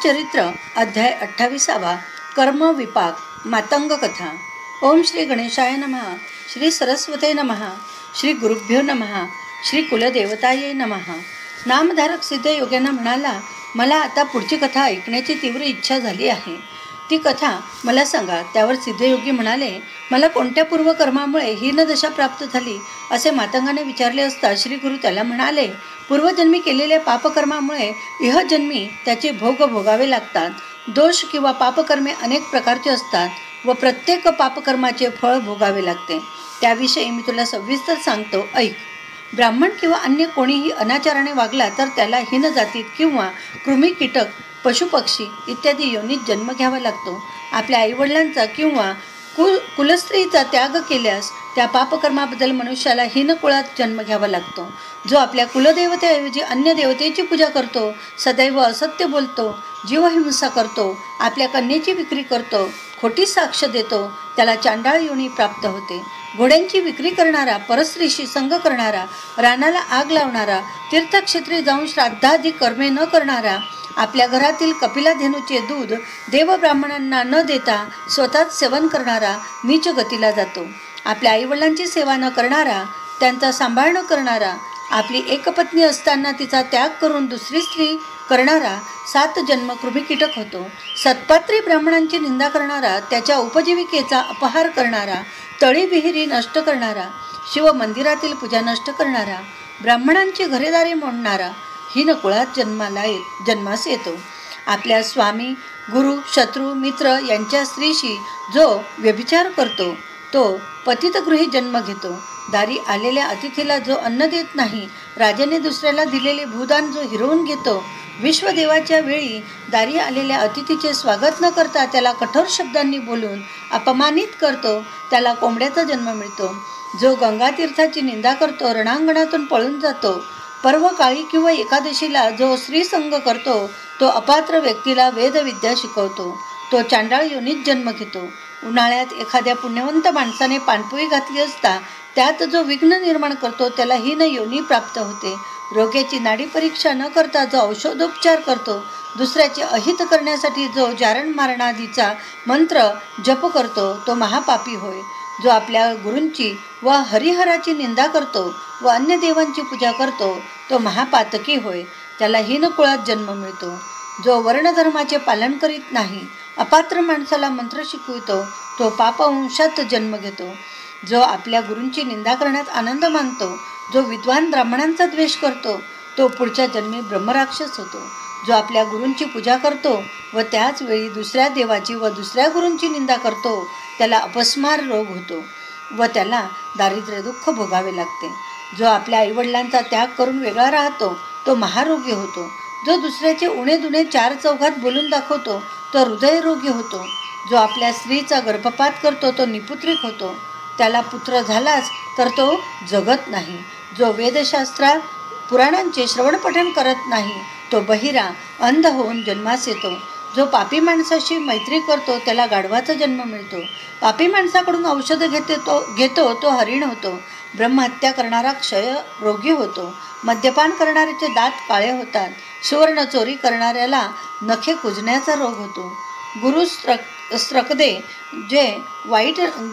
गुरुचरित्र अध्याय 28 कर्म विपाक मातंग कथा. ओम श्री गणेशाय नमः. श्री सरस्वते नमः. श्री गुरुभ्यो नमः. श्री कुलदेवताये नमः. नामधारक सिद्धयोग्यांना म्हणाला, मला आता पुढची कथा ऐकण्याची तीव्र इच्छा झाली आहे. ती कथा मला सांगा. त्यावर सिद्धयोगी म्हणाले, मला कोणत्या पूर्वकर्मामुळे हीनदशा प्राप्त झाली असे मातंगाने विचारले असता श्री गुरु त्याला म्हणाले, पूर्वजन्मी केलेल्या पापकर्मामुळे इहजन्मी त्याचे भोग भोगावे लागतात. दोष किंवा पापकर्मे अनेक प्रकारचे असतात व प्रत्येक पापकर्माचे फळ भोगावे लागते. त्याविषयी मी तुला सविस्तर सांगतो, ऐक. ब्राह्मण किंवा अन्य कोणीही अनाचाराने वागला तर त्याला हीन जातीत किंवा कृमी कीटक पशुपक्षी इत्यादी योनीत जन्म घ्यावा लागतो. आपल्या आईवडिलांचा किंवा कुलस्त्रीचा त्याग केल्यास त्या पापकर्माबद्दल मनुष्याला हीन कुळात जन्म घ्यावा लागतो. जो आपल्या कुलदेवतेऐवजी अन्य देवतेची पूजा करतो, सदैव असत्य बोलतो, जीवहिंसा करतो, आपल्या कन्येची विक्री करतो, खोटी साक्ष देतो, त्याला चांडाळ योनी प्राप्त होते. घोड्यांची विक्री करणारा, परस्त्रीशी संग करणारा, रानाला आग लावणारा, तीर्थक्षेत्री जाऊन श्राद्धादी कर्मे न करणारा, आपल्या घरातील कपिलाधेनूचे दूध देवब्राह्मणांना न देता स्वतःच सेवन करणारा नीच गतीला जातो. आपल्या आईवडिलांची सेवा न करणारा, त्यांचा सांभाळ न करणारा, आपली एकपत्नी असताना तिचा त्याग करून दुसरी स्त्री करणारा 7 जन्म कृमिकीटक होतो. सत्पात्री ब्राह्मणांची निंदा करणारा, त्याच्या उपजीविकेचा अपहार करणारा, तळी विहिरी नष्ट करणारा, शिव मंदिरातील पूजा नष्ट करणारा, ब्राह्मणांची घरेदारी मोडणारा हीन कुळात जन्मास येतो. आपल्या स्वामी, गुरु, शत्रू, मित्र यांच्या स्त्रीशी जो व्यभिचार करतो तो पतितगृही जन्म घेतो. दारी आलेल्या अतिथीला जो अन्न देत नाही, राजाने दुसऱ्याला दिलेले भूदान जो हिरवून घेतो, विश्वदेवाच्या वेळी दारी आलेल्या अतिथीचे स्वागत न करता त्याला कठोर शब्दांनी बोलून अपमानित करतो, त्याला कोंबड्याचा जन्म मिळतो. जो गंगातीर्थाची निंदा करतो, रणांगणातून पळून जातो, पर्व काळी किंवा एकादशीला जो स्त्रीसंग करतो, तो अपात्र व्यक्तीला वेदविद्या शिकवतो, तो चांडाळ योनीत जन्म घेतो. उन्हाळ्यात एखाद्या पुण्यवंत माणसाने पाणपोई घातली असता त्यात जो विघ्न निर्माण करतो त्याला हीन योनी प्राप्त होते. रोग्याची नाडी परीक्षा न करता जो औषधोपचार करतो, दुसऱ्याचे अहित करण्यासाठी जो जारण मारणादीचा मंत्र जप करतो, तो महापापी होय. जो आपल्या गुरूंची व हरिहराची निंदा करतो व अन्य देवांची पूजा करतो, तो महापातकी होय. त्याला हीन कुळात जन्म मिळतो. जो वर्णधर्माचे पालन करीत नाही, अपात्र माणसाला मंत्र शिकवितो, तो पापवंशात जन्म घेतो. जो आपल्या गुरूंची निंदा करण्यात आनंद मानतो, जो विद्वान ब्राह्मणांचा द्वेष करतो, तो पुढच्या जन्मी ब्रह्मराक्षस होतो. जो आपल्या गुरूंची पूजा करतो व त्याच वेळी दुसऱ्या देवाची व दुसऱ्या गुरूंची निंदा करतो, त्याला अपस्मार रोग होतो व त्याला दारिद्र्य दुःख भोगावे लागते. जो आपल्या आईवडिलांचा त्याग करून वेगळा राहतो, तो महारोगी होतो. जो दुसऱ्याचे उणे दुणे 4 चौघात बोलून दाखवतो, तो हृदयरोगी होतो. जो आपल्या स्त्रीचा गर्भपात करतो, तो निपुत्रिक होतो. त्याला पुत्र झालाच तर तो जगत नाही. जो वेदशास्त्रात पुराणांचे श्रवणपठण करत नाही, तो बहिरा अंध होऊन जन्मास येतो. जो पापी माणसाशी मैत्री करतो त्याला गाढवाचा जन्म मिळतो. पापी माणसाकडून औषध घेतो तो हरिण होतो. ब्रह्महत्या करणारा क्षय रोगी होतो. मद्यपान करणाऱ्याचे दात काळे होतात. सुवर्ण चोरी करणाऱ्याला नखे कुजण्याचा रोग होतो.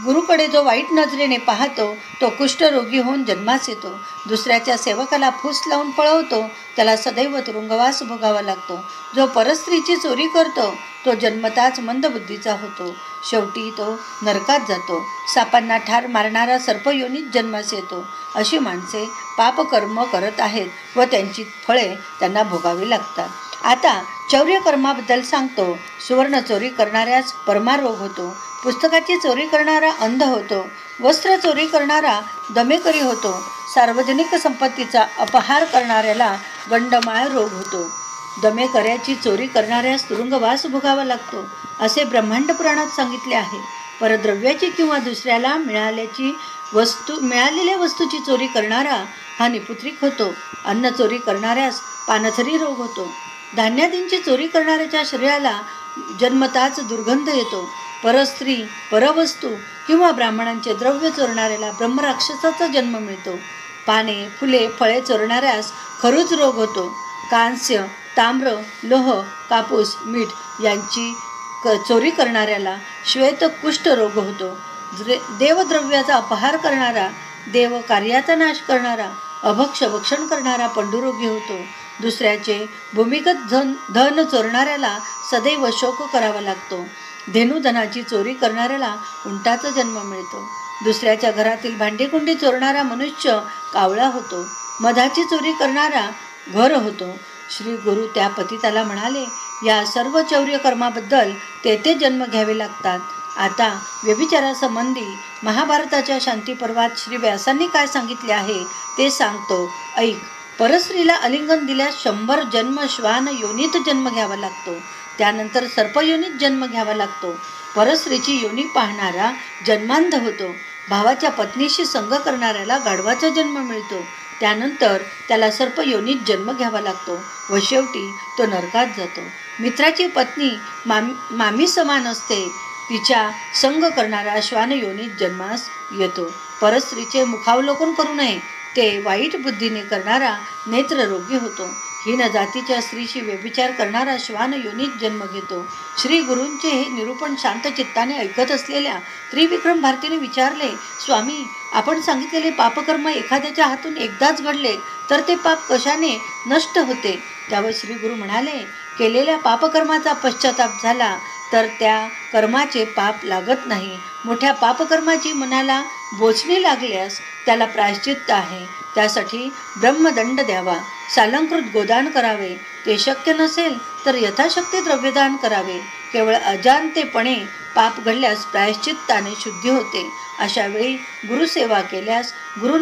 गुरुकडे जो वाईट नजरेने पाहतो, तो कुष्ठरोगी होऊन जन्मास येतो. दुसऱ्याच्या सेवकाला फूस लावून पळवतो, त्याला सदैव तुरुंगवास भोगावा लागतो. जो परस्त्रीची चोरी करतो, तो जन्मताच मंदबुद्धीचा होतो. शेवटी तो नरकात जातो. सापांना ठार मारणारा सर्पयोनीत जन्मास येतो. अशी माणसे पापकर्म करत आहेत व त्यांची फळे त्यांना भोगावी लागतात. आता चौर्यकर्माबद्दल सांगतो. सुवर्ण चोरी करणाऱ्यास परमारोग होतो. पुस्तकाची चोरी करणारा अंध होतो. वस्त्र चोरी करणारा दमेकरी होतो. सार्वजनिक संपत्तीचा अपहार करणाऱ्याला गंडमाळ रोग होतो. दमेकऱ्याची चोरी करणाऱ्यास तुरुंगवास भोगावा लागतो, असे ब्रह्मांड पुराणात सांगितले आहे. परद्रव्याची किंवा दुसऱ्याला मिळालेल्या वस्तूची चोरी करणारा हा निपुत्रिक होतो. अन्न चोरी करणाऱ्यास पानथरी रोग होतो. धान्यादींची चोरी करणाऱ्याच्या शरीराला जन्मताच दुर्गंध येतो. परस्त्री, परवस्तू किंवा ब्राह्मणांचे द्रव्य चोरणाऱ्याला ब्रह्मराक्षसाचा जन्म मिळतो. पाने, फुले, फळे चोरणाऱ्यास खरूज रोग होतो. कांस्य, ताम्र, लोह, कापूस, मीठ यांची चोरी करणाऱ्याला श्वेत कुष्ठ रोग होतो. देवद्रव्याचा अपहार करणारा, देव कार्याचा नाश करणारा, अभक्ष भक्षण करणारा पंडुरोगी होतो. दुसऱ्याचे भूमिगत धन चोरणाऱ्याला सदैव शोक करावा लागतो. धेनुधनाची चोरी करणाऱ्याला उंटाचा जन्म मिळतो. दुसऱ्याच्या घरातील भांडीकुंडी चोरणारा मनुष्य कावळा होतो. मधाची चोरी करणारा घर होतो. श्री गुरु त्या पतिताला म्हणाले, या सर्व चौर्य कर्माबद्दल तेथे जन्म घ्यावे लागतात. आता व्यभिचारासंबंधी महाभारताच्या शांती पर्वात श्री व्यासांनी काय सांगितले आहे ते सांगतो, ऐक. परस्त्रीला आलिंगन दिल्यास 100 जन्म श्वान योनीत जन्म घ्यावा लागतो. त्यानंतर सर्पयोनीत जन्म घ्यावा लागतो. परस्त्रीची योनी पाहणारा जन्मांध होतो. भावाच्या पत्नीशी संग करणाऱ्याला गाढवाचा जन्म मिळतो. त्यानंतर त्याला सर्पयोनीत जन्म घ्यावा लागतो व शेवटी तो नरकात जातो. मित्राची पत्नी मामी समान असते. तिच्या संग करणारा श्वान योनीत जन्मास येतो. परस्त्रीचे मुखावलोकन करू नये, ते वाईट बुद्धीने करणारा नेत्ररोगी होतो. हीन जातीच्या स्त्रीशी व्यभिचार करणारा श्वान योनीत जन्म घेतो. श्री गुरूंचे हे निरूपण शांत चित्ताने ऐकत असलेल्या त्रिविक्रम भारतीने विचारले, स्वामी, आपण सांगितलेले पापकर्म एखाद्याच्या हातून एकदाच घडले तर ते पाप कशाने नष्ट होते? त्यावर श्री गुरु म्हणाले, केलेल्या पापकर्माचा पश्चाताप झाला तर त्या कर्माचे पाप लागत नाही. मोठ्या पापकर्माची मनाला बोचणी लागल्यास त्याला प्रायश्चित्त आहे. त्यासाठी ब्रह्मदंड द्यावा, सालंकृत गोदान करावे. ते शक्य नसेल तर यथाशक्ती द्रव्यदान करावे. केवळ अजाणतेपणे पाप घडल्यास प्रायश्चित्ताने शुद्धी होते. अशा वेळी गुरुसेवा केल्यास गुरु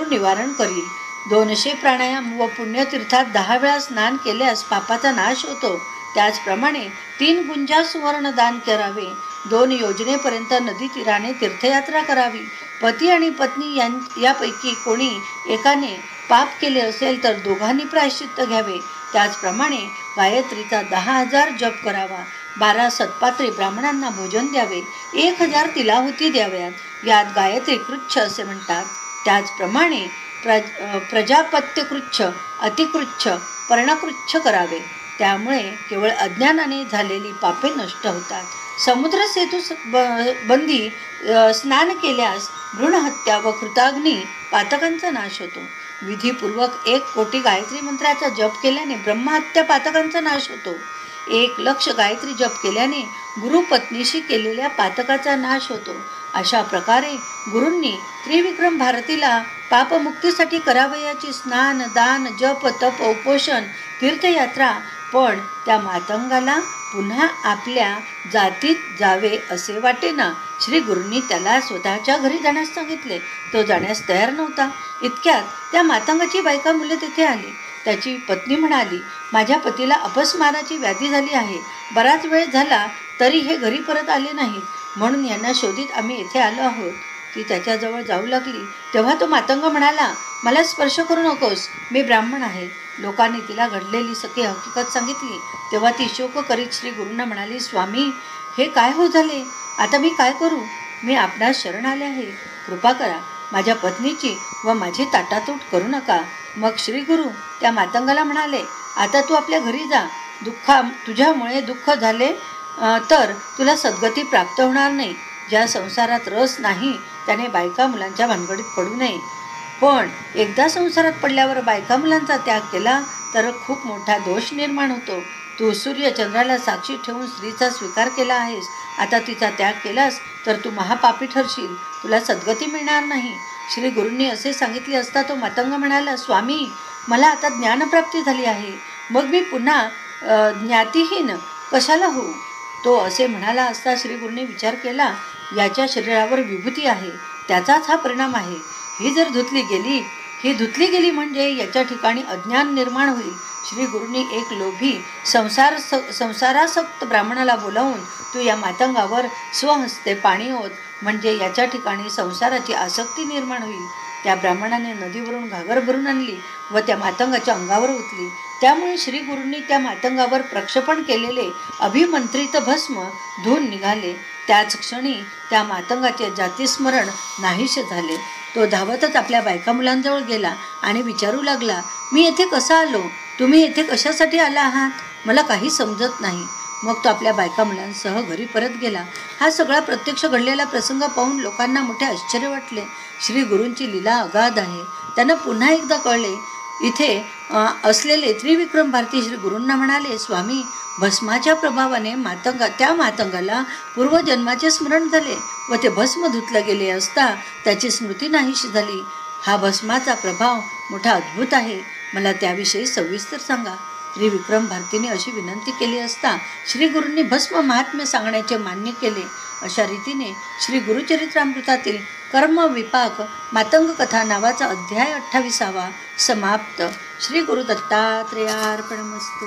निवारण करील. 200 प्राणायाम व पुण्यतीर्थात 10 वेळा स्नान केल्यास पापाचा नाश होतो. त्याचप्रमाणे 3 गुंजा सुवर्ण दान करावे. 2 योजनेपर्यंत नदी तीराने तीर्थयात्रा करावी. पती आणि पत्नी यापैकी कोणी एकाने पाप केले असेल तर दोघांनी प्रायश्चित्त घ्यावे. त्याचप्रमाणे गायत्रीचा 10,000 जप करावा. 12 सत्पात्रे ब्राह्मणांना भोजन द्यावे. 1000 तिलाहुती द्याव्यात. यात गायत्री कृच्छ असे म्हणतात. त्याचप्रमाणे प्रजापत्यकृच्छ, अतिकृच्छ, पर्णकृच्छ करावे. त्यामुळे केवळ अज्ञानाने झालेली पापे नष्ट होतात. समुद्र सेतू बंदी स्नान केल्यास भ्रूणहत्या व कृताग्नी पातकांचा नाश होतो. विधीपूर्वक 1 कोटी गायत्री मंत्राचा जप केल्याने ब्रह्महत्या पातकांचा नाश होतो. 1,00,000 गायत्री जप केल्याने गुरुपत्नीशी केलेल्या पातकाचा नाश होतो. अशा प्रकारे गुरूंनी त्रिविक्रम भारतीला पापमुक्तीसाठी करावयाची स्नान, दान, जप, तप, उपोषण, तीर्थयात्रा, पण त्या मातंगाला पुन्हा आपल्या जातीत जावे असे वाटेना. श्री गुरूंनी त्याला स्वतःच्या घरी जाण्यास सांगितले. तो जाण्यास तयार नव्हता. इतक्यात त्या मातंगाची बायका मुले तेथे आली. त्याची पत्नी म्हणाली, माझ्या पतीला अपस्माराची व्याधी झाली आहे. बराच वेळ झाला तरी हे घरी परत आले नाहीत, म्हणून यांना शोधित आम्ही येथे आलो आहोत. ती त्याच्याजवळ जाऊ लागली तेव्हा तो मातंग म्हणाला, मला स्पर्श करू नकोस, मी ब्राह्मण आहे. लोकांनी तिला घडलेली सगळी हकीकत सांगितली. तेव्हा ती शोक करीत श्री गुरूंना म्हणाली, स्वामी, हे काय हो झाले? आता मी काय करू? मी आपणास शरण आले आहे. कृपा करा, माझ्या पत्नीची व माझी ताटातूट करू नका. मग श्री गुरु त्या मातंगाला म्हणाले, आता तू आपल्या घरी जा. तुझ्यामुळे दुःख झाले तर तुला सद्गती प्राप्त होणार नाही. ज्या संसारात रस नाही त्याने बायका मुलांच्या भानगडीत पडू नये. पण एकदा संसारात पडल्यावर बायका मुलांचा त्याग केला तर खूप मोठा दोष निर्माण होतो. तू सूर्य चंद्राला साक्षी ठेवून स्त्रीचा स्वीकार केला आहेस. आता तिचा त्याग केलास तर तू महापापी ठरशील. तुला सद्गती मिळणार नाही. श्री गुरूंनी असे सांगितले असता तो मातंग म्हणाला, स्वामी, मला आता ज्ञानप्राप्ती झाली आहे. मग मी पुन्हा ज्ञातीहीन कशाला होऊ? तो असे म्हणाला असता श्री गुरूंनी विचार केला, याच्या शरीरावर विभूती आहे, त्याचाच हा परिणाम आहे. ही जर धुतली गेली म्हणजे याच्या ठिकाणी अज्ञान निर्माण होईल. श्री गुरूंनी एक लोभी संसारासक्त ब्राह्मणाला बोलावून, तू या मातंगावर स्वहस्ते पाणी ओत, म्हणजे याच्या ठिकाणी संसाराची आसक्ती निर्माण होईल. त्या ब्राह्मणाने नदीवरून घागर भरून आणली व त्या मातंगाच्या अंगावर ओतली. त्यामुळे श्री गुरूंनी त्या मातंगावर प्रक्षेपण केलेले अभिमंत्रित भस्म धुवून निघाले. त्याच क्षणी त्या मातंगाचे जातीस्मरण नाहीसे झाले. तो धावतच आपल्या बायका मुलांजवळ गेला आणि विचारू लागला, मी येथे कसा आलो? तुम्ही येथे कशासाठी आला आहात, मला काही समजत नाही. मग तो आपल्या बायका मुलांसह घरी परत गेला. हा सगळा प्रत्यक्ष घडलेला प्रसंग पाहून लोकांना मोठे आश्चर्य वाटले. श्री गुरूंची लीला अगाध आहे. त्यांना पुन्हा एकदा कळले. इथे असलेले त्रिविक्रम भारती श्री गुरूंना म्हणाले, स्वामी, भस्माच्या प्रभावाने त्या मातंगाला पूर्वजन्माचे स्मरण झाले व ते भस्म धुतले गेले असता त्याची स्मृती नाहीशी झाली. हा भस्माचा प्रभाव मोठा अद्भुत आहे, मला त्याविषयी सविस्तर सांगा. त्रिविक्रम भारतीने अशी विनंती केली असता श्री गुरूंनी भस्म महात्म्य सांगण्याचे मान्य केले. अशा रीतीने श्री गुरुचरित्रामृतातील कर्म विपाक मातंग कथा नावाचा अध्याय 28वा समाप्त. श्री गुरु दत्तात्रेयार्पणमस्तु.